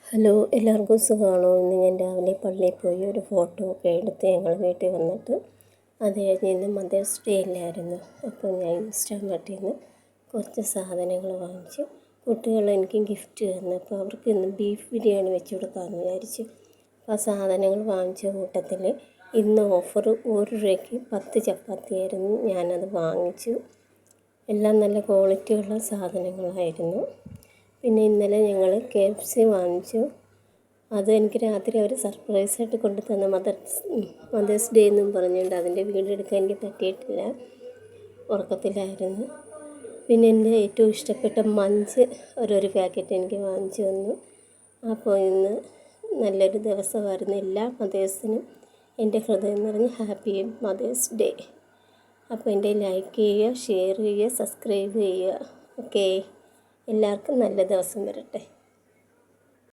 Hello, എല്ലാവർക്കും സുഖമാണോ? ഇന്ന് ഞാൻ രാവിലെ പള്ളിയിൽ പോയി ഒരു ഫോട്ടോ ഒക്കെ എടുത്ത് ഞങ്ങൾ വീട്ടിൽ വന്നിട്ട് അത് കഴിഞ്ഞ് ഇന്ന് മദേഴ്സ് ഡേ അല്ലായിരുന്നു. അപ്പോൾ ഞാൻ ഇൻസ്റ്റാമാർട്ടിൽ നിന്ന് കുറച്ച് സാധനങ്ങൾ വാങ്ങിച്ചു. കുട്ടികൾ എനിക്ക് ഗിഫ്റ്റ് തന്നു. അപ്പോൾ അവർക്ക് ഇന്ന് ബീഫ് ബിരിയാണി വെച്ച് കൊടുക്കാമെന്ന് വിചാരിച്ചു. അപ്പോൾ ആ സാധനങ്ങൾ വാങ്ങിച്ച കൂട്ടത്തിൽ ഇന്ന് ഓഫർ 1 രൂപയ്ക്ക് 10 ചപ്പാത്തിയായിരുന്നു. ഞാനത് വാങ്ങിച്ചു. എല്ലാം നല്ല ക്വാളിറ്റിയുള്ള സാധനങ്ങളായിരുന്നു. പിന്നെ ഇന്നലെ ഞങ്ങൾ KFC വാങ്ങിച്ചു. അത് എനിക്ക് രാത്രി അവർ സർപ്രൈസായിട്ട് കൊണ്ടു തന്ന മദേഴ്സ് ഡേ എന്നും പറഞ്ഞുകൊണ്ട് അതിൻ്റെ വീഡിയോ എടുക്കാൻ എനിക്ക് പറ്റിയിട്ടില്ല, ഉറക്കത്തിലായിരുന്നു. പിന്നെ എൻ്റെ ഏറ്റവും ഇഷ്ടപ്പെട്ട മഞ്ച് ഒരു പാക്കറ്റ് എനിക്ക് വാങ്ങിച്ചു തന്നു. അപ്പോൾ ഇന്ന് നല്ലൊരു ദിവസമായിരുന്നു. എല്ലാ മദേഴ്സിനും എൻ്റെ ഹൃദയം നിറഞ്ഞ ഹാപ്പി മദേഴ്സ് ഡേ. അപ്പോൾ എൻ്റെ ലൈക്ക് ചെയ്യുക, ഷെയർ ചെയ്യുക, സബ്സ്ക്രൈബ് ചെയ്യുക. ഓക്കേ, എല്ലാവർക്കും നല്ല ദിവസം വരട്ടെ.